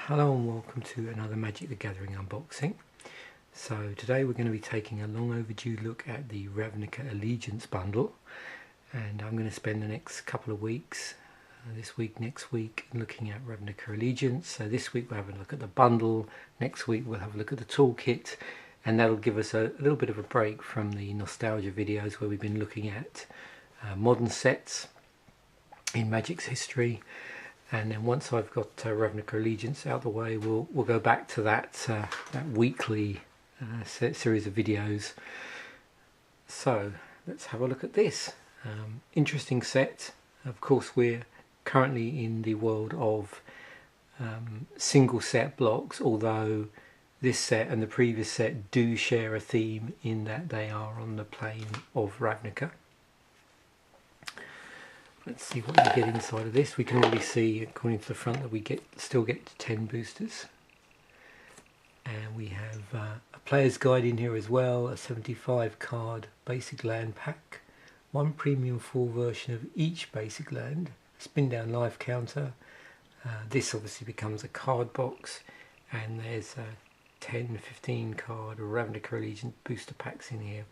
Hello and welcome to another Magic the Gathering unboxing. So today we're going to be taking a long overdue look at the Ravnica Allegiance bundle, and I'm going to spend the next couple of weeks, this week, next week, looking at Ravnica Allegiance. So this week we'll have a look at the bundle, next week we'll have a look at the toolkit, and that'll give us a little bit of a break from the nostalgia videos where we've been looking at modern sets in Magic's history. And then once I've got Ravnica Allegiance out of the way, we'll go back to that weekly series of videos. So let's have a look at this. Interesting set. Of course, we're currently in the world of single set blocks, although this set and the previous set do share a theme in that they are on the plane of Ravnica. Let's see what we get inside of this. We can already see, according to the front, that we still get 10 boosters. And we have a player's guide in here as well, a 75 card basic land pack, one premium full version of each basic land, a spin down life counter. This obviously becomes a card box, and there's 10-15 card Ravnica Allegiance booster packs in here.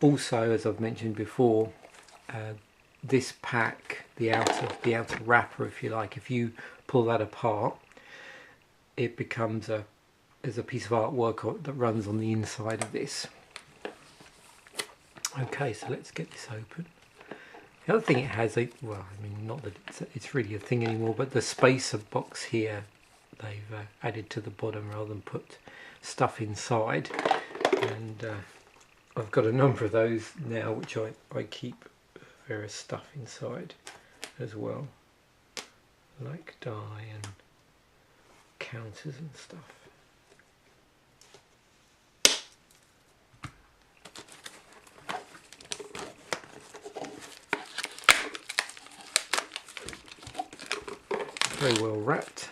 Also, as I've mentioned before, this pack, the outer wrapper, if you like, if you pull that apart, it becomes there's a piece of artwork that runs on the inside of this. Okay, so let's get this open. The other thing it has, well, I mean, not that it's really a thing anymore, but the spacer box here, they've added to the bottom rather than put stuff inside. And I've got a number of those now, which I keep various stuff inside as well, like die and counters and stuff. Very well wrapped.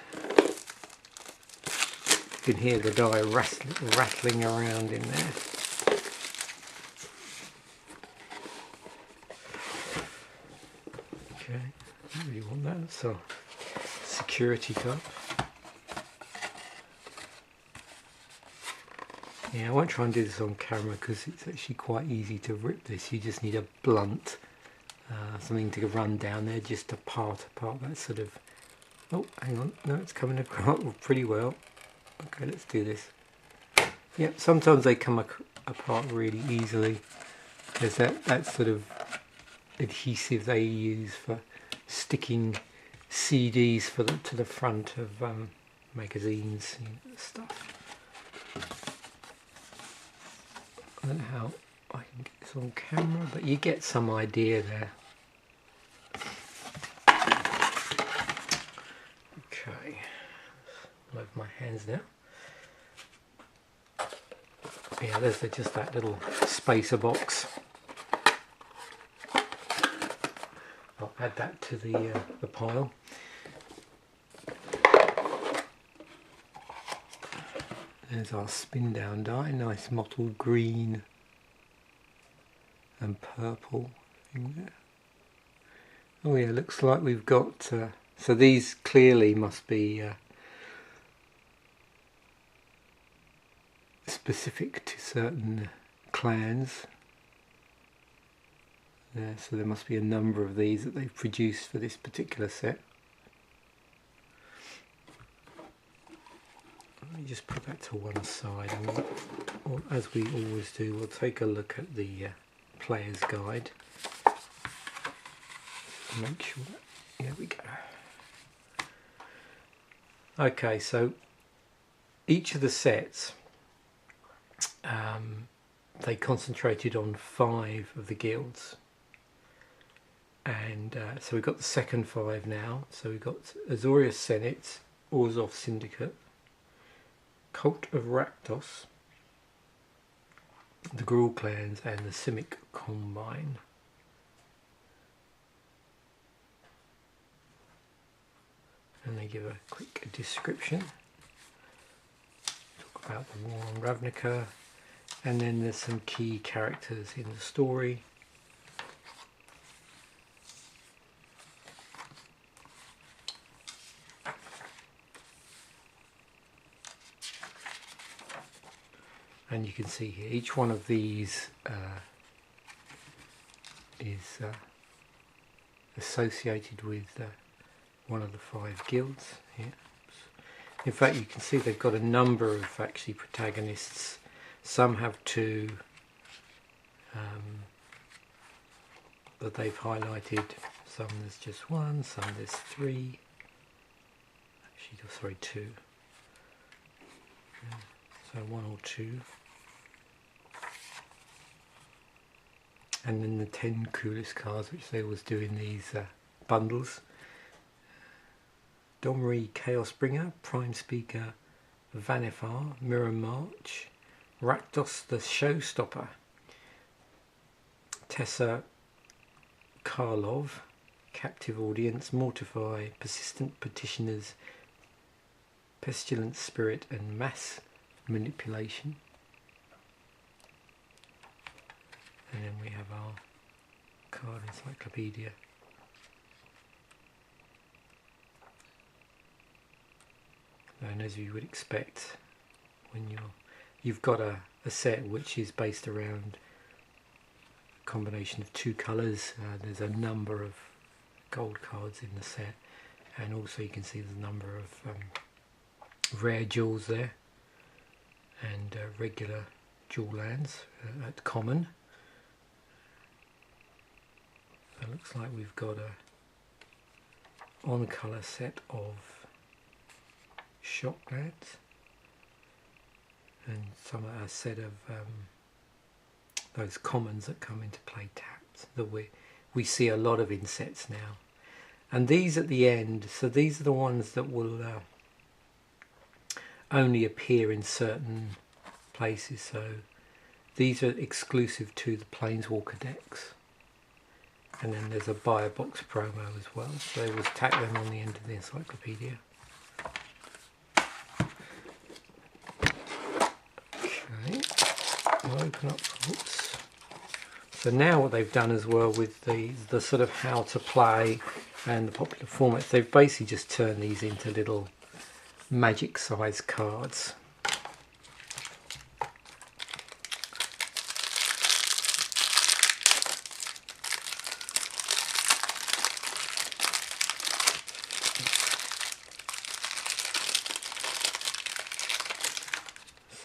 You can hear the die rattling around in there. Okay, I don't really want that. It's a security cup. Yeah, I won't try and do this on camera because it's actually quite easy to rip this. You just need a blunt, something to run down there just to part apart that sort of... Oh, hang on. No, it's coming apart pretty well. Okay, let's do this. Yep, sometimes they come apart really easily. There's that sort of adhesive they use for sticking CDs to the front of magazines and stuff. I don't know how I can get this on camera, but you get some idea there. Okay, load my hands now. Yeah, there's just that little spacer box. I'll add that to the pile. There's our spin down die, nice mottled green and purple thing there. Oh yeah, looks like we've got, so these clearly must be specific to certain clans. Yeah, so there must be a number of these that they've produced for this particular set. Let me just put that to one side, and as we always do, we'll take a look at the player's guide. Make sure that, here we go. Okay, so each of the sets, they concentrated on 5 of the guilds. And so we've got the second 5 now. So we've got Azorius Senate, Orzhov Syndicate, Cult of Rakdos, the Gruul Clans, and the Simic Combine. And they give a quick description. Talk about the war on Ravnica, and then there's some key characters in the story. and you can see here each one of these is associated with one of the 5 guilds here. In fact, you can see they've got a number of actually protagonists. Some have 2 that they've highlighted, some there's just 1, some there's 3, actually sorry 2, yeah. So 1 or 2, and then the 10 coolest cards which they always do in these bundles. Domri Chaosbringer, Prime Speaker Vanifar, Mirror March, Rakdos the Showstopper, Tessa Karlov, Captive Audience, Mortify, Persistent Petitioners, Pestilent Spirit, and Mass Manipulation. And then we have our card encyclopedia. And as you would expect, when you've got a set which is based around a combination of 2 colours, there's a number of gold cards in the set, and also you can see the number of rare jewels there, and regular jewel lands at common. So it looks like we've got a on colour set of shock lands, and a set of those commons that come into play taps that we see a lot of in sets now. And these at the end, so these are the ones that will only appear in certain places, so these are exclusive to the Planeswalker decks. And then there's a buy a box promo as well, so they will tack them on the end of the encyclopedia. Okay, I'll open up. Oops. So now what they've done as well with the sort of how to play and the popular formats, they've basically just turned these into little magic size cards.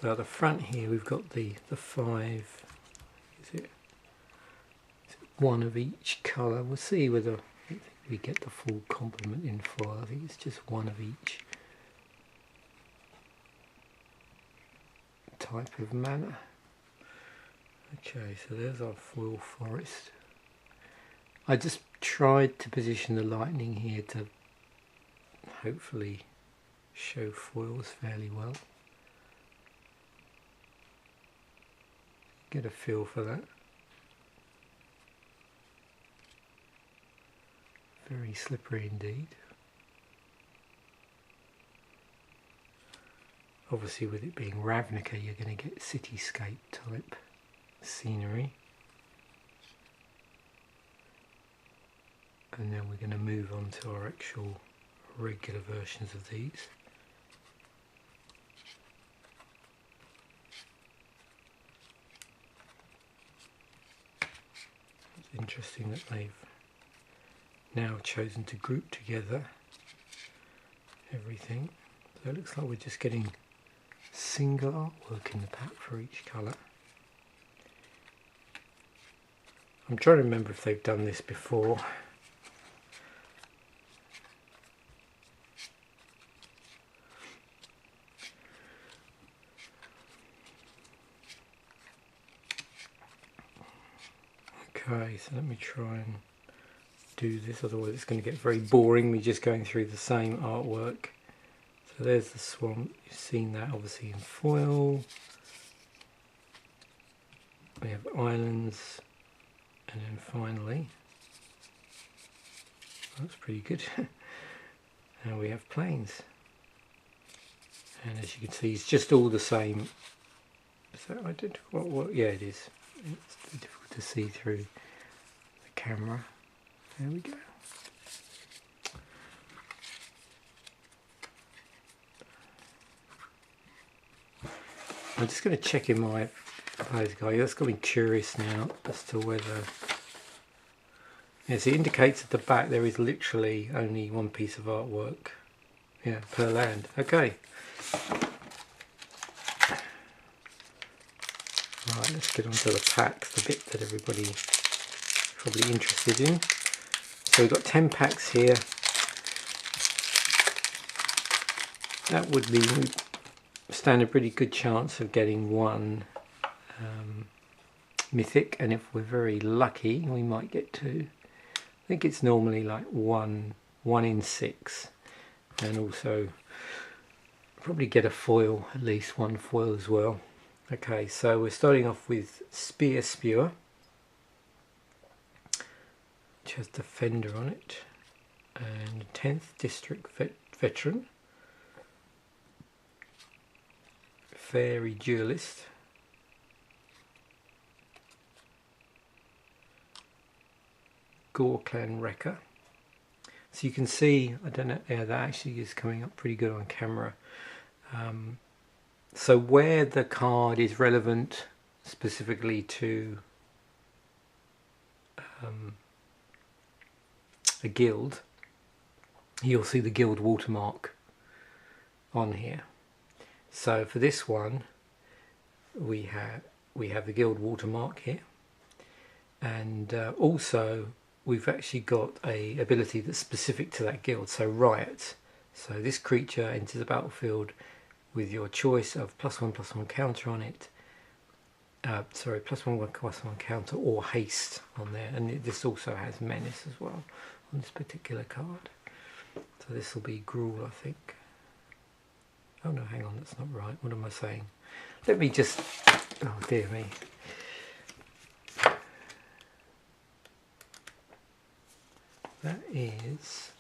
So at the front here we've got the 5, is it 1 of each colour? We'll see whether we get the full complement in foil. I think it's just 1 of each type of mana. Okay, so there's our foil forest. I just tried to position the lightning here to hopefully show foils fairly well. Get a feel for that. Very slippery indeed. Obviously with it being Ravnica, you're going to get cityscape type scenery. And then we're going to move on to our actual regular versions of these. It's interesting that they've now chosen to group together everything. So it looks like we're just getting single artwork in the pack for each colour. I'm trying to remember if they've done this before. Okay, so let me try and do this, otherwise it's going to get very boring, me just going through the same artwork. So there's the swamp, you've seen that obviously in foil. We have islands, and then finally, that's pretty good, and we have plains. And as you can see, it's just all the same. Is that identical? What? Yeah, it is. It's difficult to see through the camera. There we go. I'm just going to check in my player's guide. That's got me curious now as to whether... Yes, it indicates at the back there is literally only one piece of artwork, yeah, per land. Okay. Right, let's get on to the packs, the bit that everybody's probably interested in. So we've got 10 packs here. That would be stand a pretty good chance of getting one mythic, and if we're very lucky we might get two. I think it's normally like one in 6, and also probably get a foil, at least one foil as well. Okay, so we're starting off with Spear Spewer, which has Defender on it, and 10th District Veteran, Fairy Duelist, Gore Clan Wrecker. So you can see, I don't know, yeah, that actually is coming up pretty good on camera. So where the card is relevant specifically to a guild, you'll see the guild watermark on here. So for this one we have the guild watermark here, and also we've actually got a ability that's specific to that guild, so Riot. So this creature enters the battlefield with your choice of +1/+1 counter on it, sorry, +1/+1 counter or haste on there, and this also has menace as well on this particular card. So this will be Gruul, I think. Oh no, hang on, that's not right. What am I saying? Let me just, oh dear me. That is,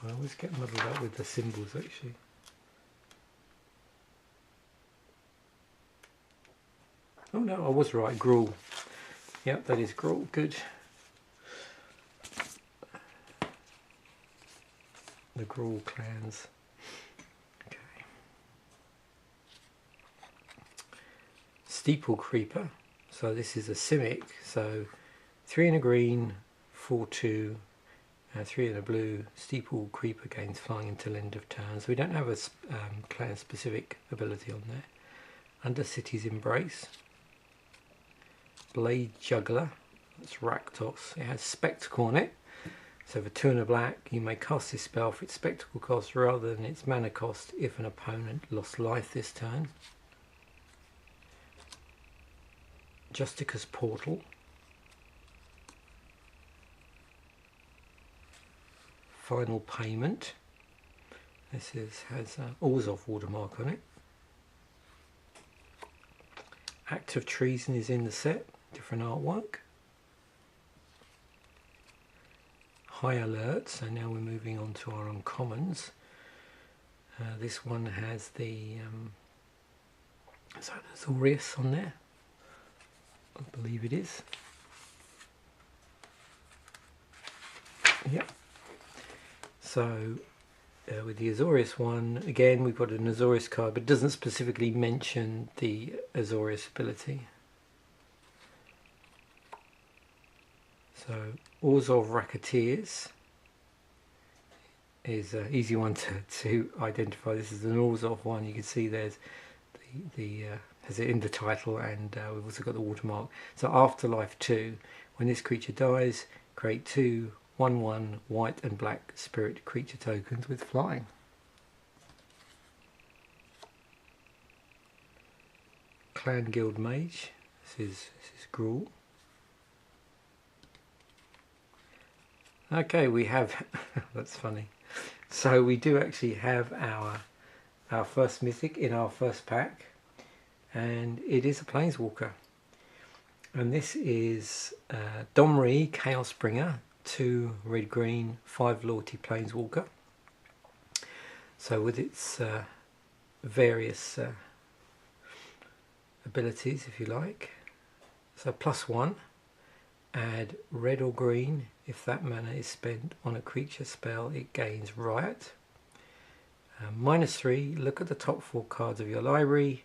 I always get muddled up with the symbols actually. Oh no, I was right, Gruul. Yep, that is Gruul, good. The Gruul clans. Okay. Steeple Creeper. So this is a Simic, so 3 in a green, 4/2, 3 in a blue. Steeple Creeper gains flying until end of turn. So we don't have a clan specific ability on there. Undercity's Embrace. Blade Juggler, that's Rakdos. It has Spectacle on it. So for 2 and a black, you may cast this spell for its spectacle cost rather than its mana cost if an opponent lost life this turn. Justica's Portal. Final Payment. This has Orzhov watermark on it. Act of Treason is in the set, different artwork. High Alert, so now we're moving on to our uncommons. This one has the Azorius on there, I believe it is. Yep. So with the Azorius one, again we've got an Azorius card, but it doesn't specifically mention the Azorius ability. So Orzhov Racketeers is an easy one to identify. This is an Orzhov one. You can see there's the has it in the title, and we've also got the watermark. So Afterlife 2, when this creature dies, create 2 1/1 white and black spirit creature tokens with flying. Clan Guild Mage. This is Gruul. Okay, we have that's funny. So we do actually have our first mythic in our first pack, and it is a Planeswalker. And this is Domri Chaosbringer, 2 red green, 5 loyalty Planeswalker. So with its various abilities, if you like. So +1, add red or green. If that mana is spent on a creature spell, it gains Riot. -3, look at the top 4 cards of your library,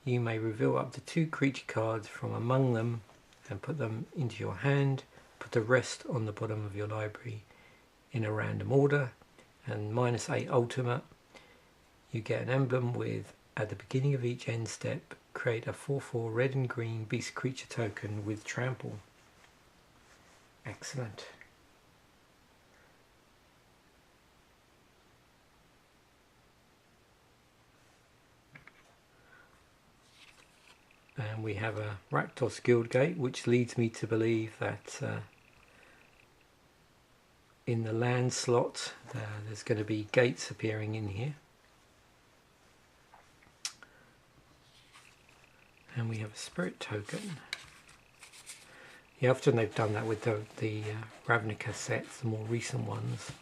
you may reveal up to 2 creature cards from among them and put them into your hand. Put the rest on the bottom of your library in a random order. And -8 ultimate, you get an emblem with, at the beginning of each end step, create a 4/4 red and green beast creature token with trample. Excellent. And we have a Rakdos Guildgate, which leads me to believe that in the land slot there's going to be gates appearing in here. And we have a spirit token. Yeah, often they've done that with the Ravnica sets, the more recent ones.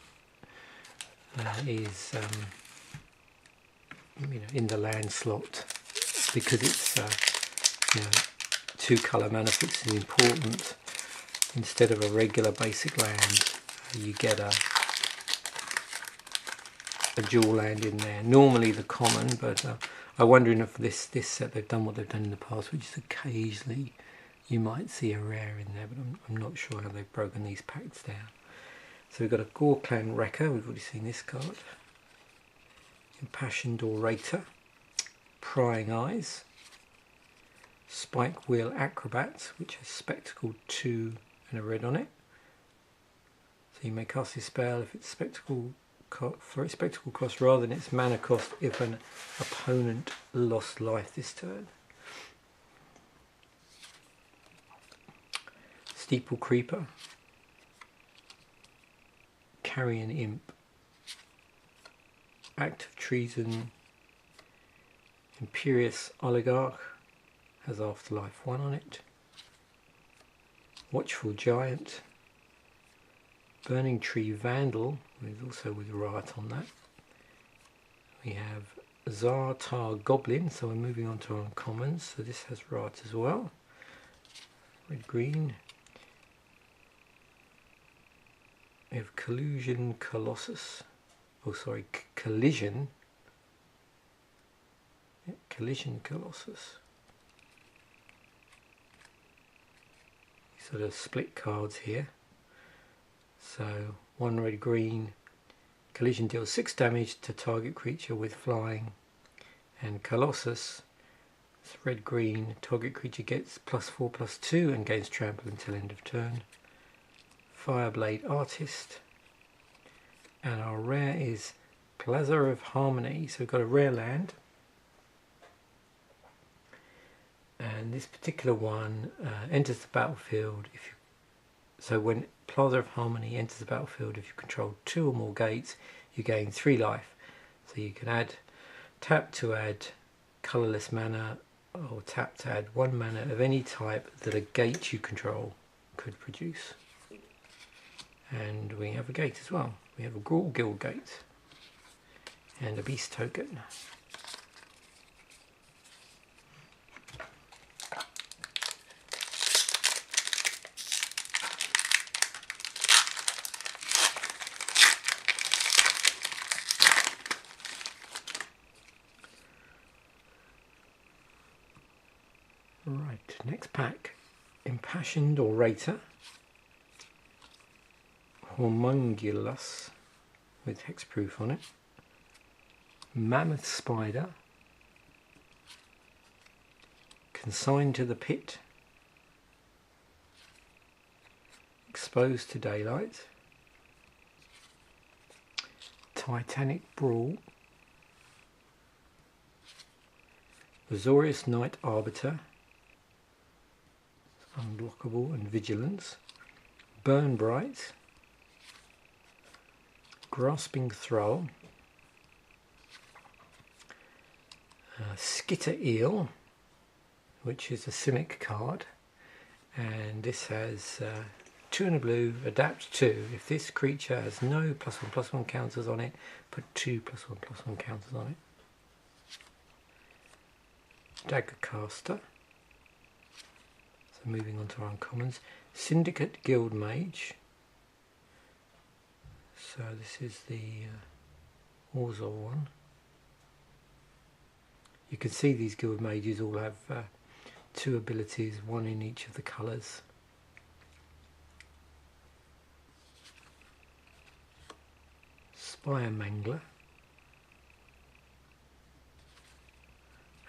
In the land slot, because it's 2 colour mana fix is important. Instead of a regular basic land, you get a dual land in there. Normally the common, but I'm wondering if this set they've done what they've done in the past, which is occasionally you might see a rare in there, but I'm not sure how they've broken these packs down. So we've got a Gore Clan Wrecker, we've already seen this card. Impassioned Orator, Prying Eyes, Spike Wheel Acrobat, which has Spectacle 2 and a red on it. So you may cast this spell if it's spectacle cost rather than its mana cost if an opponent lost life this turn. Steeple Creeper, Carrion Imp, Act of Treason, Imperious Oligarch, has Afterlife 1 on it. Watchful Giant, Burning Tree Vandal, also with Riot on that. We have Zartar Goblin, so we're moving on to uncommons, so this has Riot as well. Red-green. We have Collision Colossus. Collision. Yeah, Collision Colossus. Sort of split cards here. So 1 red-green. Collision deals 6 damage to target creature with flying. And Colossus, it's red-green. Target creature gets +4/+2 and gains trample until end of turn. Fireblade Artist. And our rare is Plaza of Harmony. So we've got a rare land. And this particular one enters the battlefield so when Plaza of Harmony enters the battlefield, if you control 2 or more gates, you gain 3 life. So you can tap to add colourless mana, or tap to add 1 mana of any type that a gate you control could produce. And we have a gate as well. We have a Grawl Guild Gate and a beast token. Right, next pack, Impassioned Orator, Homunculus with hexproof on it, Mammoth Spider, Consigned to the Pit, Exposed to Daylight, Titanic Brawl, Azorius Knight Arbiter, Unblockable and Vigilance, Burn Bright, Grasping Thrall, Skitter Eel, which is a Simic card, and this has 2 and a blue, adapt 2. If this creature has no +1/+1 counters on it, put 2 +1/+1 counters on it. Dagger Caster. So moving on to our uncommons. Syndicate Guild Mage. So this is the Warzor one. You can see these guild mages all have 2 abilities, 1 in each of the colours. Spire Mangler,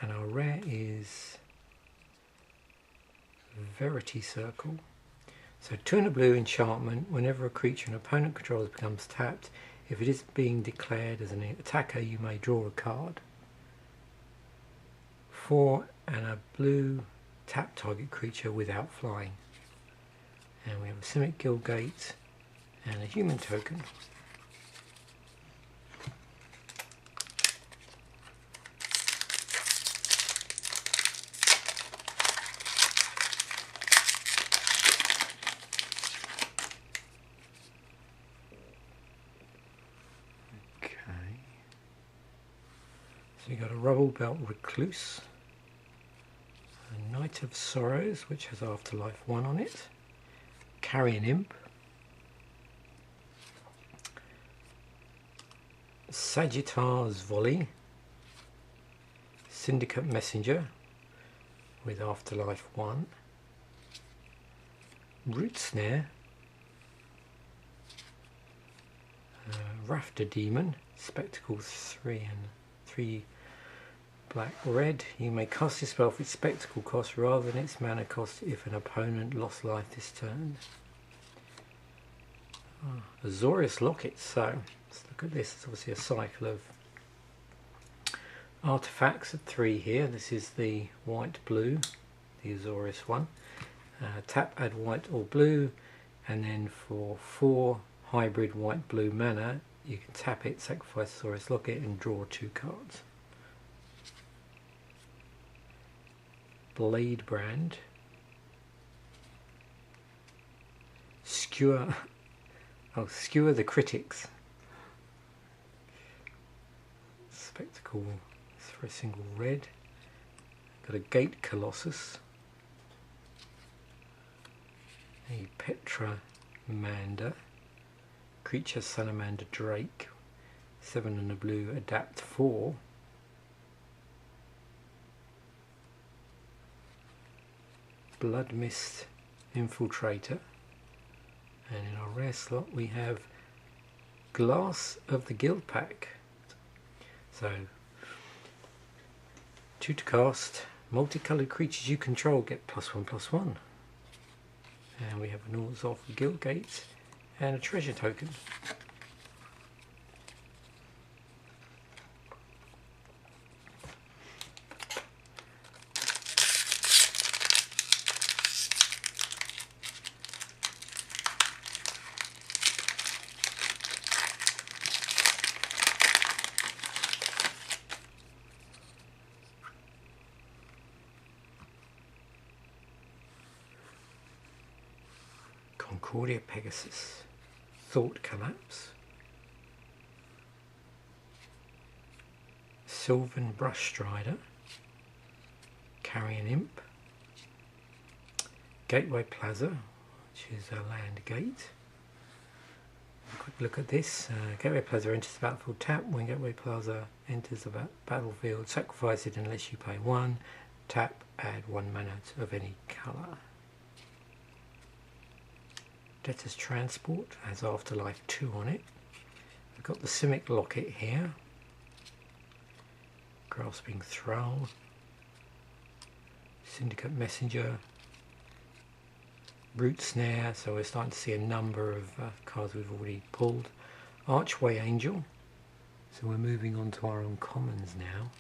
and our rare is Verity Circle. So 2 and a blue enchantment. Whenever a creature an opponent controls becomes tapped, if it is being declared as an attacker, you may draw a card. 4 and a blue, tap target creature without flying. And we have a Simic Guildgate and a human token. So you got a Rubble Belt Recluse, a Knight of Sorrows, which has Afterlife 1 on it, Carrion Imp, Sagittar's Volley, Syndicate Messenger with Afterlife 1, Root Snare, Rafter Demon, Spectacles 3 and 3 black red. You may cast your spell for its spectacle cost rather than its mana cost if an opponent lost life this turn. Azorius Locket. So let's look at this. It's obviously a cycle of artifacts at 3 here. This is the white blue, the Azorius one. Tap, add white or blue, and then for 4 hybrid white blue mana you can tap it, sacrifice Azorius Locket and draw 2 cards. Blade Brand, Skewer the Critics, Spectacle for a single red, got a Gate Colossus, a Petra Manda, Creature Salamander Drake, 7 and a blue, adapt 4. Blood Mist Infiltrator, and in our rare slot we have Glass of the Guild Pack. So 2 to cast, multicoloured creatures you control get +1/+1, and we have an Orzhov Guildgate and a treasure token. Concordia Pegasus, Thought Collapse, Sylvan Brush Strider, Carrion Imp, Gateway Plaza, which is a land gate. A quick look at this. Gateway Plaza enters the battlefield tap. When Gateway Plaza enters the battlefield, sacrifice it unless you pay 1. Tap, add 1 mana of any colour. Debtor's Transport has Afterlife 2 on it. We've got the Simic Locket here. Grasping Thrall, Syndicate Messenger, Root Snare, so we're starting to see a number of cards we've already pulled. Archway Angel, so we're moving on to our uncommons now.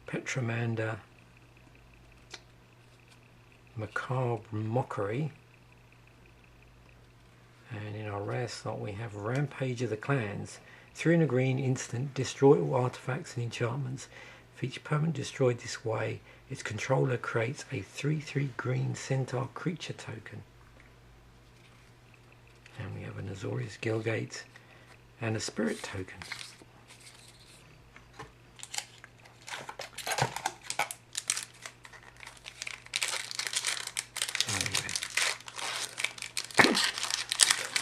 Petramanda, Macabre Mockery, and in our rare slot we have Rampage of the Clans. 3 and a green instant, destroy all artifacts and enchantments. For each permanent destroyed this way, its controller creates a 3/3 green centaur creature token. And we have an Azorius Guildgate and a spirit token.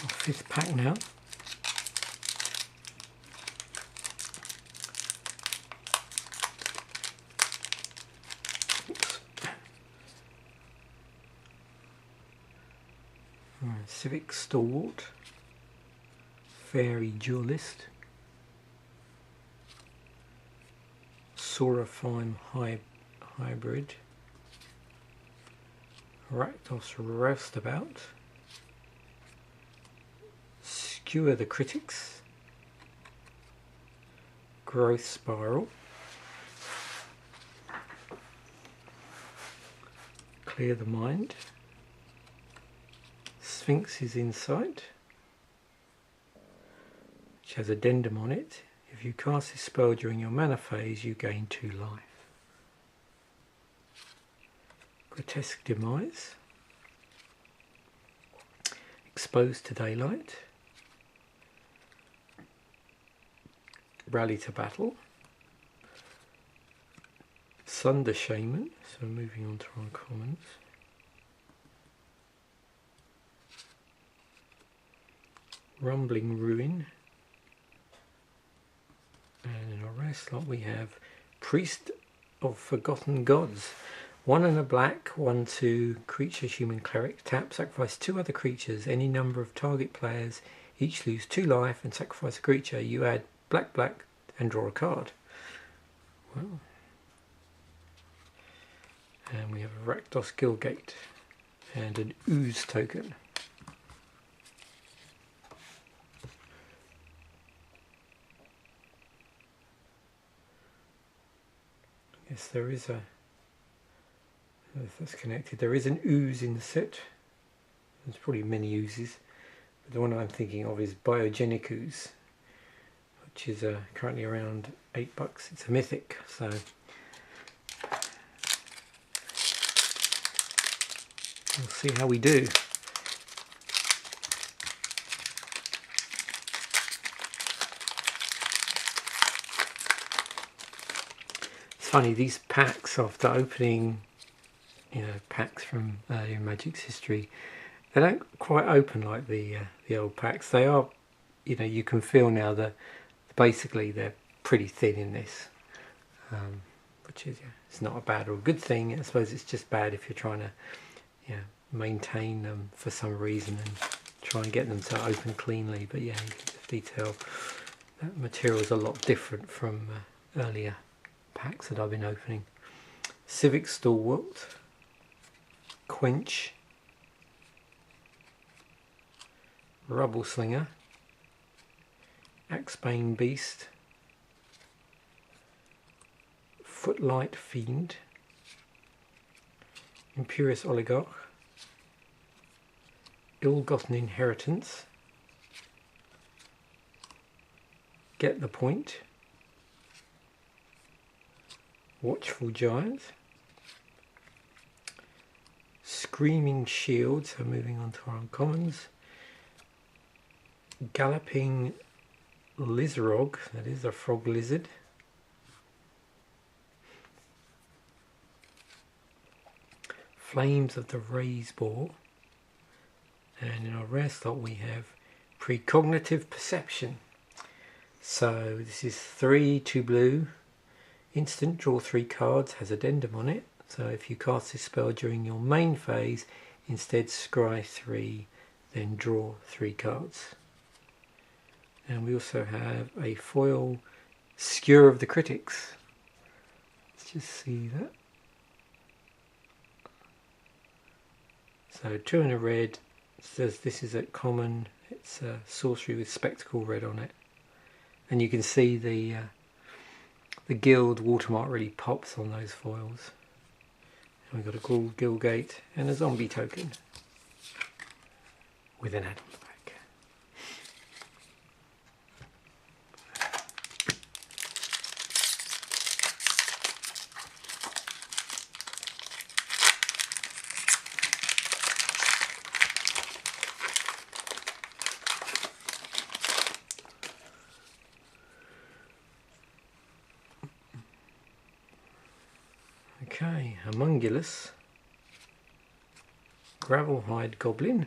Our 5th pack now. Civic Stalwart, Fairy Duelist, Saurifime Hybrid, Rakdos Roustabout, Skewer the Critics, Growth Spiral, Clear the Mind, Sphinx's Insight, which has addendum on it. If you cast this spell during your mana phase, you gain 2 life. Grotesque Demise, Exposed to Daylight, Rally to Battle, Sunder Shaman, so moving on to uncommons, Rumbling Ruin, and in our rare slot we have Priest of Forgotten Gods. 1 and a black, 1/2 creature human cleric. Tap, sacrifice 2 other creatures, any number of target players, each lose 2 life, and sacrifice a creature. You add black black and draw a card. Well, and we have a Rakdos Gilgate and an Ooze token. Yes, there is a, if that's connected, there is an Ooze in the set. There's probably many Oozes, but the one I'm thinking of is Biogenic Ooze, which is currently around $8. It's a mythic, so we'll see how we do. It's funny, these packs, after opening, packs from earlier in Magic's history, they don't quite open like the old packs. They are, you can feel now that basically they're pretty thin in this, which is, it's not a bad or a good thing. I suppose it's just bad if you're trying to maintain them for some reason and try and get them to open cleanly. But yeah, you can definitely tell that material is a lot different from earlier packs that I've been opening. Civic Stalwart, Quench, Rubble Slinger, Axebane Beast, Footlight Fiend, Imperious Oligarch, Ill-Gotten Inheritance, Get the Point, Watchful Giant, Screaming Shield, so moving on to our uncommons, Galloping Lizarog, that is a frog lizard, Flames of the Raise Boar, and in our rare slot we have Precognitive Perception. So this is 3, 2 blue, instant, draw 3 cards, has addendum on it. So if you cast this spell during your main phase, instead scry 3, then draw 3 cards. And we also have a foil Skewer of the Critics. Let's just see that. So 2 and a red, says this is at common, it's a sorcery with spectacle red on it. And you can see the guild watermark really pops on those foils. And we've got a Ghoul Gilgate and a zombie token with an add-on pack. Okay, Homunculus, Gravelhide Goblin,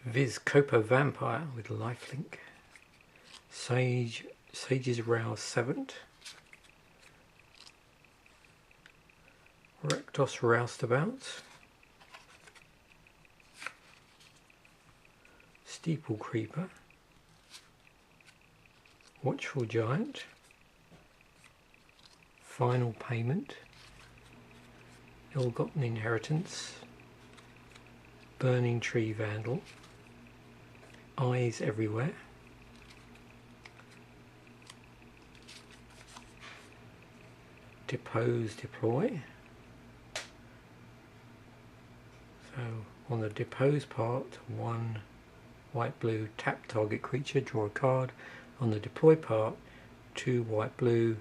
Vizcopa Vampire with lifelink, Sage's Rouse Savant, Rakdos Roustabout, Steeple Creeper, Watchful Giant, Final Payment, Ill-Gotten Inheritance, Burning Tree Vandal, Eyes Everywhere, Depose Deploy. So on the depose part, 1 white blue, tap target creature, draw a card. On the deploy part, 2 white blue,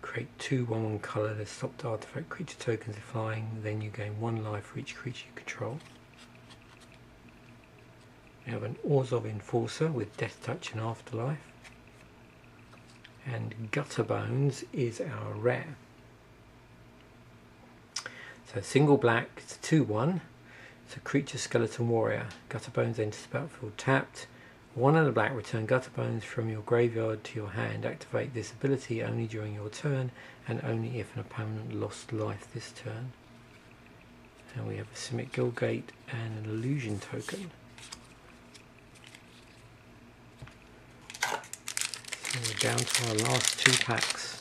create 2 1/1 colourless stopped artifact creature tokens if flying, then you gain 1 life for each creature you control. We have an Orzhov Enforcer with Death Touch and Afterlife. And Gutter Bones is our rare. So single black, it's a 2/1. It's a creature skeleton warrior. Gutter Bones enters the battlefield tapped. 1 and a black, return Gutter Bones from your graveyard to your hand. Activate this ability only during your turn and only if an opponent lost life this turn. And we have a Simic Guildgate and an illusion token. So we're down to our last 2 packs.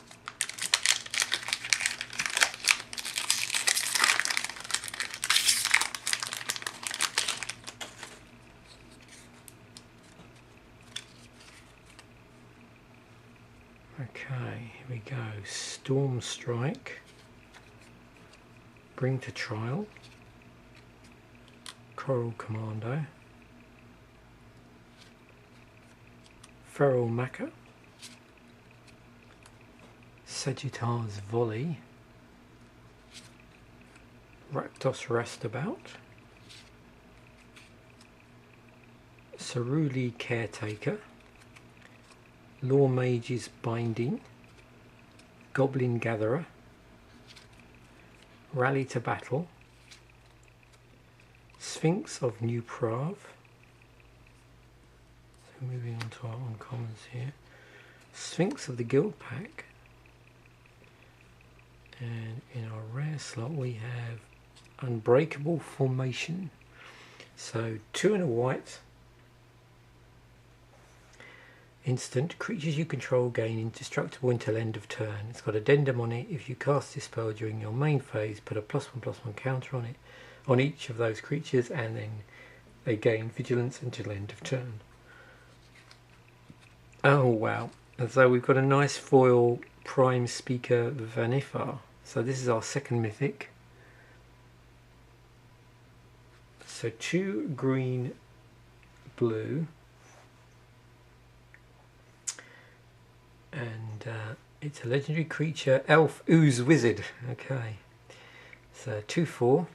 Okay, here we go. Storm Strike, Bring to Trial, Coral Commando, Feral Maca, Sagittars Volley, Rakdos Rastabout, Ceruli Caretaker, Law Mage's Binding, Goblin Gatherer, Rally to Battle, Sphinx of New Prav. So moving on to our uncommons here. Sphinx of the Guild Pack. And in our rare slot we have Unbreakable Formation. So 2 and a white. Instant, creatures you control gain indestructible until end of turn. It's got addendum on it. If you cast this spell during your main phase, put a +1/+1 counter on it, on each of those creatures, and then they gain vigilance until end of turn. Oh wow. And so we've got a nice foil Prime Speaker Vanifar. So this is our second mythic. So 2 green, blue. And it's a legendary creature, Elf Ooze Wizard. Okay, so 2/4.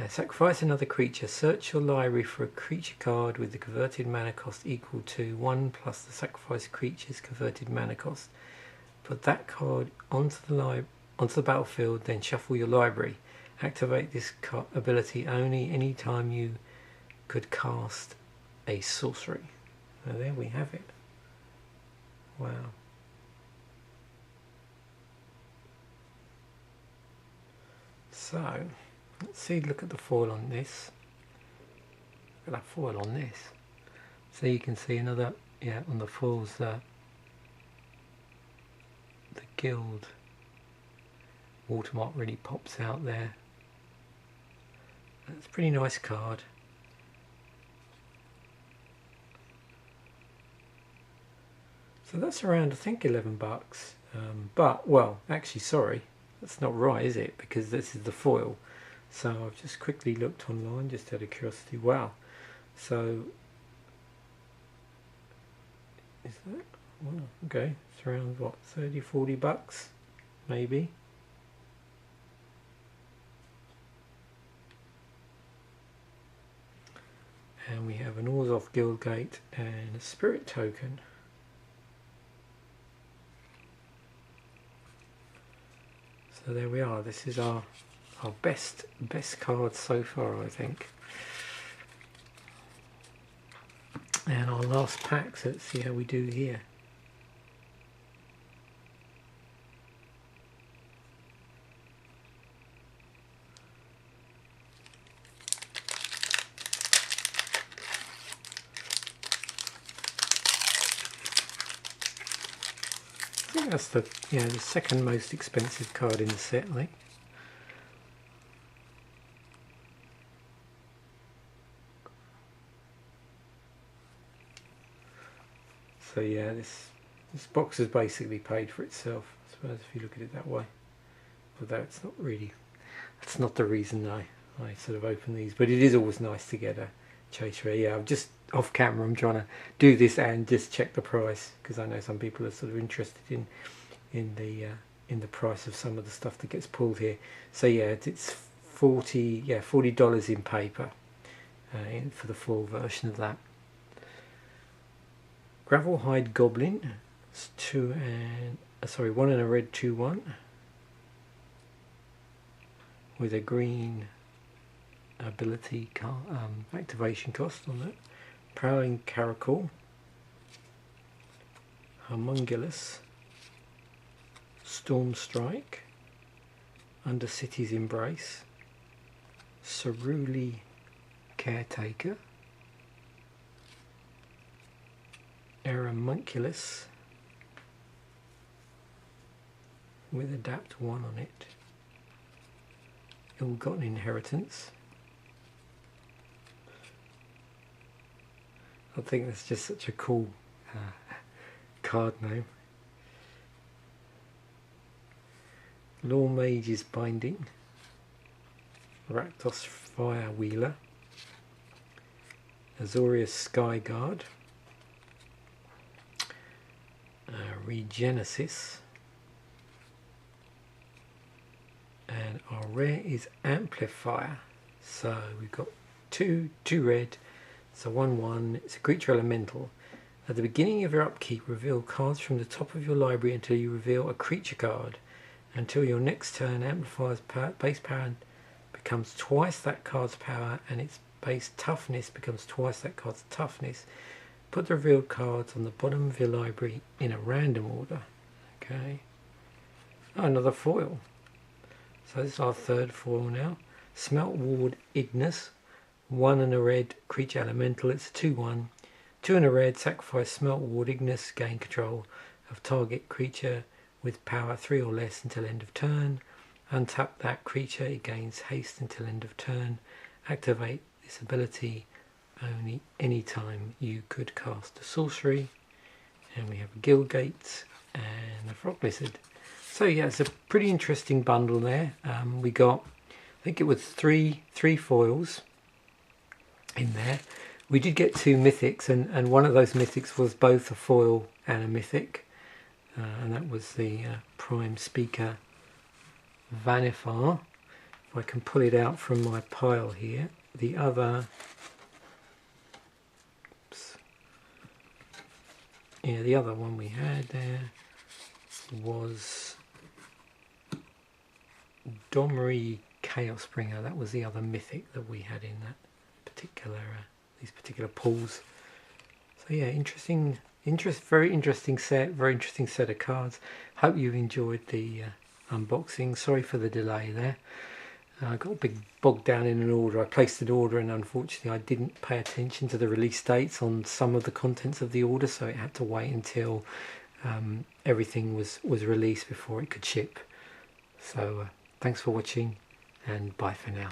Sacrifice another creature. Search your library for a creature card with the converted mana cost equal to 1 plus the sacrificed creature's converted mana cost. Put that card onto the battlefield, then shuffle your library. Activate this ability only any time you could cast a sorcery. So there we have it. Wow. So, let's see, look at the foil on this. Look at that foil on this. So you can see another, yeah, on the foils the guild watermark really pops out there. That's a pretty nice card. So that's around, I think, $11. But, well, actually, sorry, that's not right, is it? Because this is the foil. So I've just quickly looked online, just out of curiosity. Wow. So, is that? Well, okay, it's around, what, $30-40, maybe. And we have an Orzhov Guildgate and a Spirit Token. So there we are. This is our best card so far, I think. And our last pack, so let's see how we do here. think that's the the second most expensive card in the set, I think. So yeah, this box has basically paid for itself, I suppose, if you look at it that way. Although it's not really, that's not the reason I sort of open these, but it is always nice to get a chaser. Yeah, I'm just off camera, I'm trying to do this and just check the price, because I know some people are sort of interested in the price of some of the stuff that gets pulled here. So yeah, it's $40 in paper for the full version of that. Gravelhide Goblin, it's 1 and a red 2/1 with a green ability activation cost on that. Prowling Caracal, Homunculus, Storm Strike, Undercity's Embrace, Ceruli Caretaker, Homunculus with Adapt 1 on it, Ill-Gotten Inheritance. I think that's just such a cool card name. Law Mage's Binding, Rakdos Fire Wheeler, Azorius Skyguard, Regenesis, and our rare is Amplifier. So we've got two red. So 1/1, it's a creature elemental. At the beginning of your upkeep, reveal cards from the top of your library until you reveal a creature card. Until your next turn, Amplifier's base power becomes twice that card's power, and its base toughness becomes twice that card's toughness. Put the revealed cards on the bottom of your library in a random order. Okay. Oh, another foil. So this is our third foil now. Smelt Ward Ignis. 1 and a red creature elemental. It's a 2/1. 2 and a red, sacrifice Smelt Ward Ignis, gain control of target creature with power 3 or less until end of turn. Untap that creature, it gains haste until end of turn. Activate this ability only any time you could cast a sorcery. And we have a Guildgate and a Frog Lizard. So yeah, it's a pretty interesting bundle there. We got, I think it was three foils in there. We did get 2 mythics, and one of those mythics was both a foil and a mythic, and that was the Prime Speaker Vanifar. If I can pull it out from my pile here. The other, the other one we had there was Domri Chaosbringer. That was the other mythic that we had in that particular these particular pulls. So yeah, very interesting set of cards. Hope you enjoyed the unboxing. Sorry for the delay there. I got a big bogged down in an order. I placed an order, and unfortunately I didn't pay attention to the release dates on some of the contents of the order, so it had to wait until everything was released before it could ship. So thanks for watching, and bye for now.